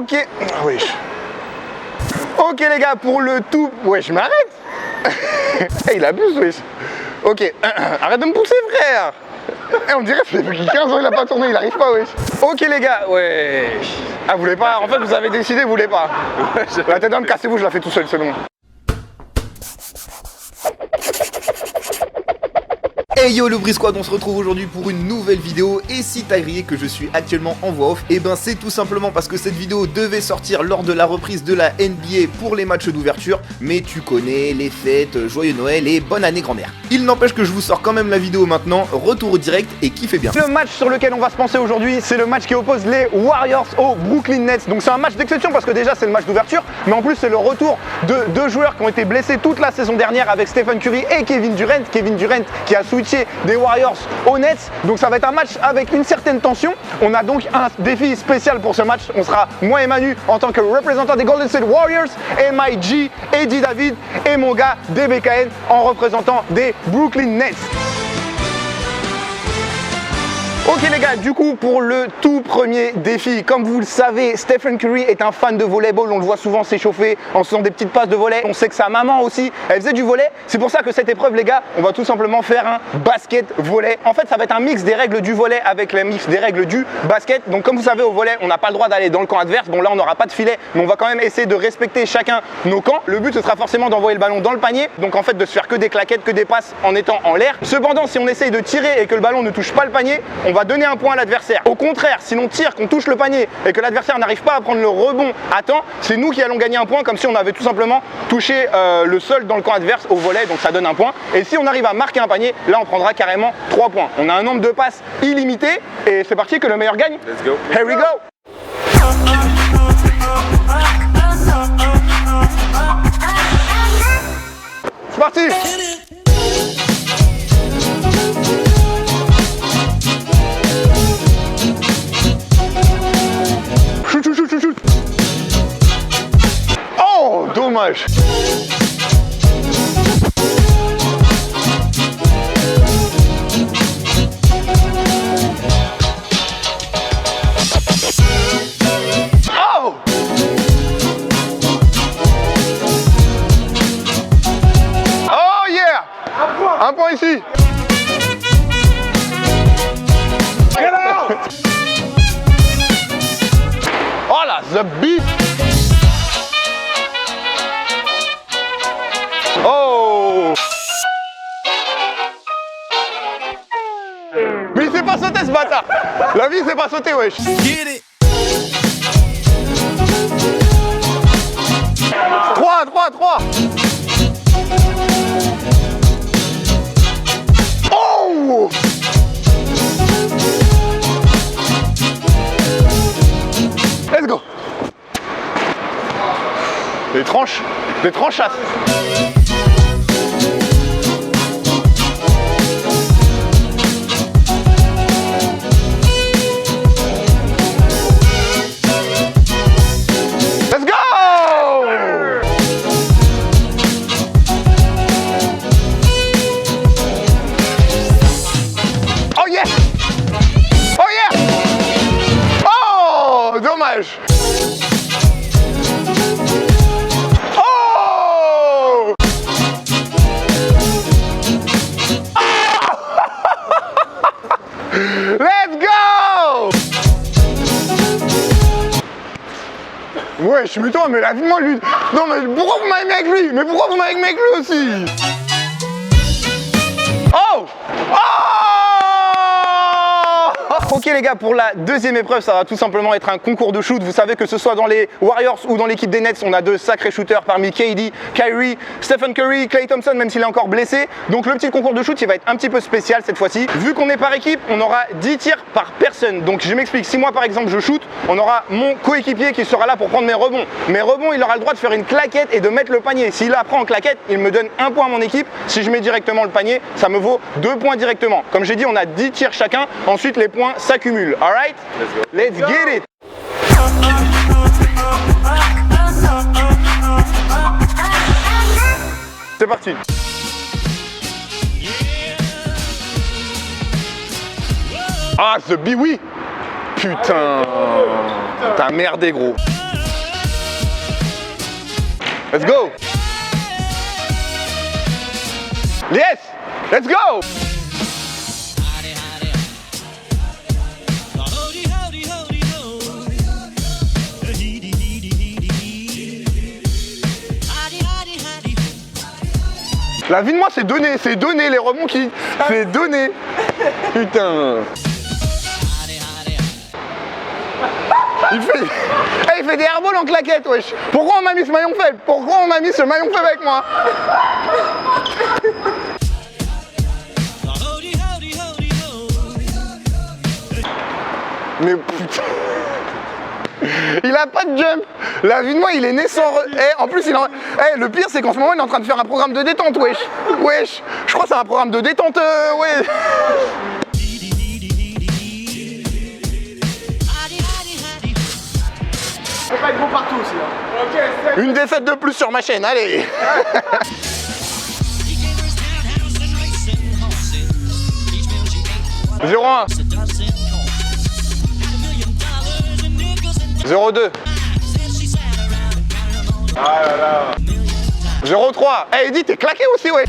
Ok. Wesh. Ok les gars, pour le tout... Wesh, je m'arrête. Hey, il abuse, wesh. Ok, arrête de me pousser, frère. Hey, on dirait que ça fait 15 ans il a pas tourné, il arrive pas, wesh. Ok les gars, wesh. Ah, vous voulez pas? En fait, vous avez décidé, vous voulez pas. La tête d'homme, cassez-vous, je la fais tout seul, c'est bon. Hey yo le Brise Squad, on se retrouve aujourd'hui pour une nouvelle vidéo. Et si t'as grillé que je suis actuellement en voix off, et ben c'est tout simplement parce que cette vidéo devait sortir lors de la reprise de la NBA pour les matchs d'ouverture. Mais tu connais les fêtes, joyeux Noël et bonne année grand-mère. Il n'empêche que je vous sors quand même la vidéo maintenant, retour au direct et kiffez bien. Le match sur lequel on va se pencher aujourd'hui, c'est le match qui oppose les Warriors aux Brooklyn Nets. Donc c'est un match d'exception parce que déjà c'est le match d'ouverture, mais en plus c'est le retour de deux joueurs qui ont été blessés toute la saison dernière avec Stephen Curry et Kevin Durant. Kevin Durant qui a switché des Warriors aux Nets, donc ça va être un match avec une certaine tension. On a donc un défi spécial pour ce match. On sera moi et Manu en tant que représentant des Golden State Warriors et MyG, Eddie David et mon gars DBKN en représentant des Brooklyn Nets. Ok les gars, du coup pour le tout premier défi, comme vous le savez, Stephen Curry est un fan de volleyball, on le voit souvent s'échauffer en se faisant des petites passes de volley. On sait que sa maman aussi, elle faisait du volley. C'est pour ça que cette épreuve les gars, on va tout simplement faire un basket volley. En fait ça va être un mix des règles du volley avec le mix des règles du basket. Donc comme vous savez au volley, on n'a pas le droit d'aller dans le camp adverse. Bon là on n'aura pas de filet, mais on va quand même essayer de respecter chacun nos camps. Le but ce sera forcément d'envoyer le ballon dans le panier. Donc en fait de se faire que des claquettes, que des passes en étant en l'air. Cependant si on essaye de tirer et que le ballon ne touche pas le panier, on va donner un point à l'adversaire. Au contraire, si l'on tire, qu'on touche le panier et que l'adversaire n'arrive pas à prendre le rebond à temps, c'est nous qui allons gagner un point, comme si on avait tout simplement touché le sol dans le camp adverse au volley, donc ça donne un point. Et si on arrive à marquer un panier, là on prendra carrément 3 points. On a un nombre de passes illimité et c'est parti, que le meilleur gagne. Let's go. Here we go. C'est parti. Shoot. Oh, dommage. Oh. Oh yeah. Un point ici. Get out. Oh là, the beat. Oh. Mais il s'est pas sauté ce bâtard. La vie il s'est pas sauté, wesh. 3. Oh. Let's go. Des tranchasses. Let's go. Oh yeah. Oh yeah. Oh, dommage. Let's go. Ouais, je suis toi, mais la vie de moi lui. Non mais pourquoi vous m'avez mis avec lui? Mais pourquoi vous m'avez mis avec lui aussi? Oh. Oh. Ok les gars, pour la deuxième épreuve, ça va tout simplement être un concours de shoot. Vous savez que ce soit dans les Warriors ou dans l'équipe des Nets, on a deux sacrés shooters parmi KD, Kyrie, Stephen Curry, Klay Thompson, même s'il est encore blessé. Donc le petit concours de shoot, il va être un petit peu spécial cette fois-ci. Vu qu'on est par équipe, on aura 10 tirs par personne. Donc je m'explique, si moi par exemple je shoot, on aura mon coéquipier qui sera là pour prendre mes rebonds. Mes rebonds, il aura le droit de faire une claquette et de mettre le panier. S'il la prend en claquette, il me donne un point à mon équipe. Si je mets directement le panier, ça me vaut 2 points directement. Comme j'ai dit, on a 10 tirs chacun. Ensuite, les points s'accumulent. Alright? Let's get it! C'est parti! Ah, The Biwi! Putain! T'as merdé, gros! Let's go. Yes. Let's go. La vie de moi, c'est donner les rebonds qui... C'est donner. Putain. Il fait des airballs en claquette, wesh. Pourquoi on m'a mis ce maillon faible? Pourquoi on m'a mis ce maillon faible avec moi? Mais putain. Il a pas de jump. La vie de moi, il est né sans... En plus, le pire, c'est qu'en ce moment, il est en train de faire un programme de détente, wesh. Wesh. Je crois que c'est un programme de détente, ouais. Faut pas être bon partout aussi. Hein. Une défaite de plus sur ma chaîne, allez. 0-1. 0-2. Ah là là. 0-3. Eh Eddy, t'es claqué aussi, ouais.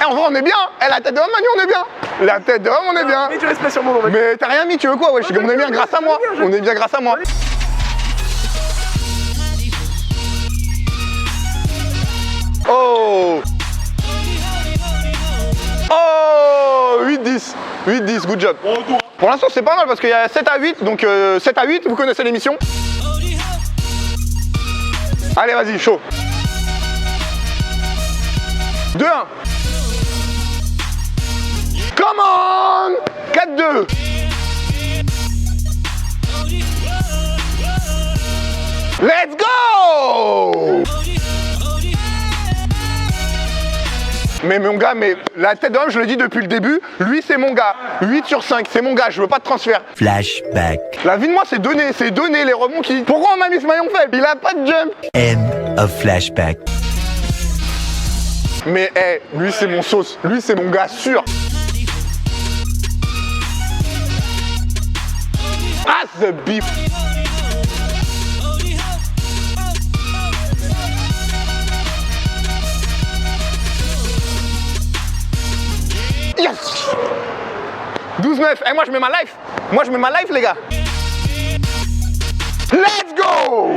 Eh, on est bien. Eh, la tête de homme, Manu, on est bien. La tête de homme, on est bien. Mais tu respect sur mon nom, mec. Mais t'as rien mis, tu veux quoi? Ouais, on est bien grâce à moi. On est bien grâce à moi. Oh! Oh! 8-10. 8-10, good job. Bon retour. Pour l'instant, c'est pas mal parce qu'il y a 7-8. Donc 7-8, vous connaissez l'émission. Allez, vas-y, chaud. 2-1. Come on! 4-2. Let's go! Mais mon gars, mais la tête d'homme, je le dis depuis le début, lui c'est mon gars. 8 sur 5, c'est mon gars, je veux pas de transfert. Flashback. La vie de moi, c'est donner les rebonds qui... Pourquoi on m'a mis ce maillon faible? Il a pas de jump. End of flashback. Mais lui c'est mon sauce, lui c'est mon gars sûr. Ah, the beef. Yes. 12-9. Eh, moi je mets ma life. Moi je mets ma life, les gars. Let's go!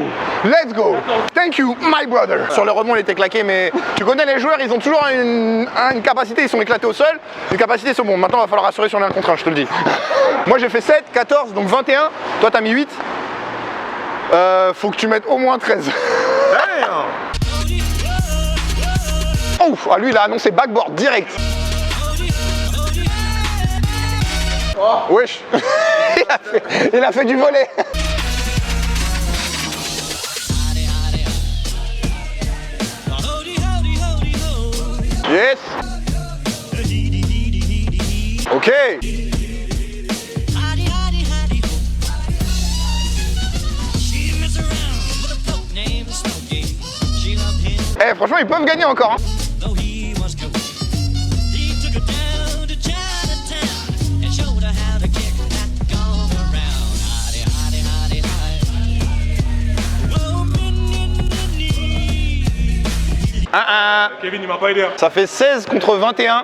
Let's go! Thank you, my brother! Sur le rebond, il était claqué, mais tu connais les joueurs, ils ont toujours une capacité, ils sont éclatés au sol. Les capacités sont bonnes. Maintenant, il va falloir assurer sur les 1 contre 1, je te le dis. Moi, j'ai fait 7, 14, donc 21. Toi, t'as mis 8. Faut que tu mettes au moins 13. Oh! Ah, lui, il a annoncé backboard direct. Oh. Wesh! il a fait du volley. Yes. Ok. Eh, franchement, ils peuvent gagner encore. Hein. Kevin, il m'a pas aidé. Ça fait 16 contre 21.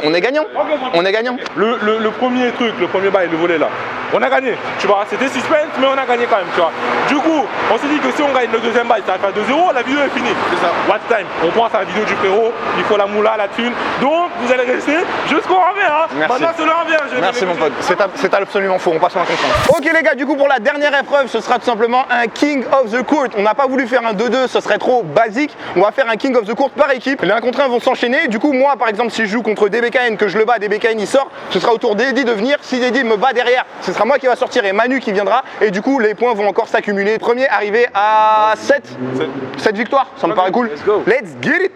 On est gagnant. On est gagnant. Le premier truc, le premier bail, le volet là, on a gagné. Tu vois, c'était suspense, mais on a gagné quand même. Tu vois. Du coup, on s'est dit que si on gagne le deuxième bail, ça va faire 2-0. La vidéo est finie. C'est ça. What time? On pense à la vidéo du frérot. Il faut la moula, la thune. Donc, vous allez rester jusqu'au 1-1. Hein. Merci. Maintenant, c'est le 1-1. Merci mon pote. C'est absolument faux. On passe en 1 contre 1. Ok les gars, du coup pour la dernière épreuve, ce sera tout simplement un King of the Court. On n'a pas voulu faire un 2-2, ce serait trop basique. On va faire un King of the Court par équipe. Les 1 contre 1 vont s'enchaîner. Du coup, moi par exemple, si je joue contre DBKN, que je le bats, DBKN il sort, ce sera au tour d'Eddy de venir. Si Eddy me bat derrière, ce sera moi qui va sortir et Manu qui viendra. Et du coup, les points vont encore s'accumuler. Premier arrivé à 7 victoires. Ça me paraît cool. Let's go. Let's get it.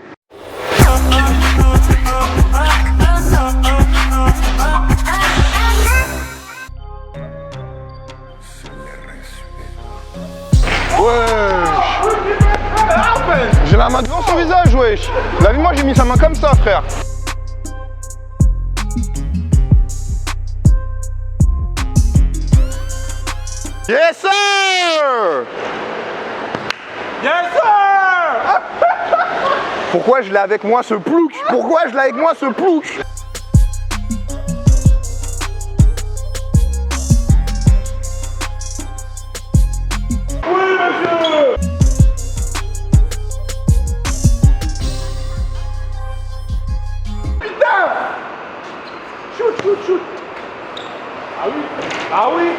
Ouais. J'ai la main devant son visage, wesh. Vous avez vu, moi j'ai mis sa main comme ça, frère. Yes sir! Yes sir! Pourquoi je l'ai avec moi ce plouc? Pourquoi je l'ai avec moi ce plouc? Oui, monsieur! Putain! Shoot, shoot, shoot! Ah oui! Ah oui!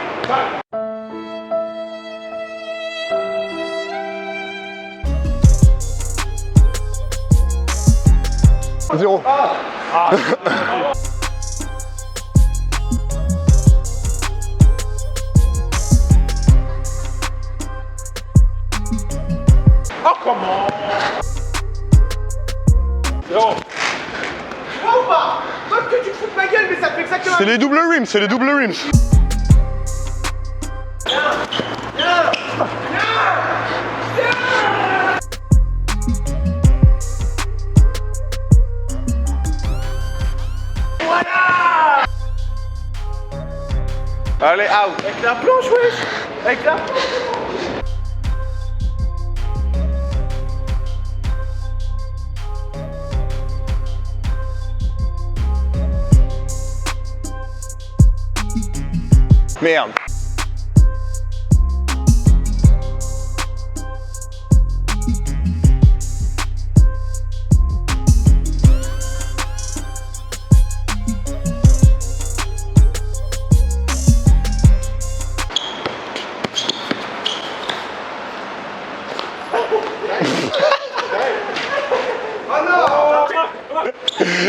Zéro. Oh, comment? Zéro. ou pas? Toi que tu te fous de ma gueule, mais ça fait exactement. C'est les doubles rims, c'est les doubles rims. Allez, out. Avec la planche, wesh. Avec la planche. Merde.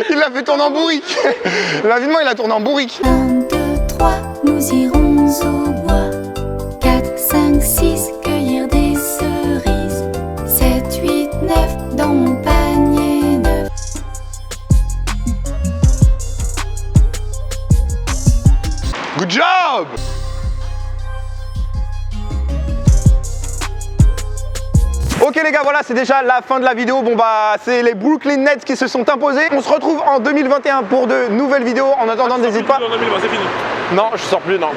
Il l'a fait tourner en bourrique. L'avidement, il a tourné en bourrique. 1, 2, 3, nous irons au bois. 4, 5, 6, cueillir des cerises. 7, 8, 9, dans mon panier neuf. Good job! Ok les gars, voilà, c'est déjà la fin de la vidéo. Bon bah, c'est les Brooklyn Nets qui se sont imposés. On se retrouve en 2021 pour de nouvelles vidéos. En attendant, n'hésite pas. En 2020, c'est fini. Non, je sors plus, non.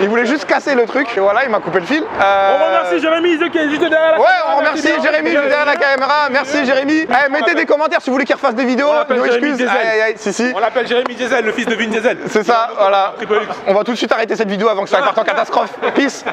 Il voulait juste casser le truc. Et voilà, il m'a coupé le fil. On remercie Jérémy, qui est juste derrière la Ouais, caméra. on remercie Jérémy, juste derrière la caméra. Merci Jérémy. Eh, mettez des commentaires si vous voulez qu'il refasse des vidéos. On l'appelle No Jérémy excuses. Diesel. Aïe, aïe, aïe, si. On l'appelle Jérémy Diesel, le fils de Vin Diesel. C'est ça, voilà. Triple X. On va tout de suite arrêter cette vidéo avant que ça parte en catastrophe. Peace.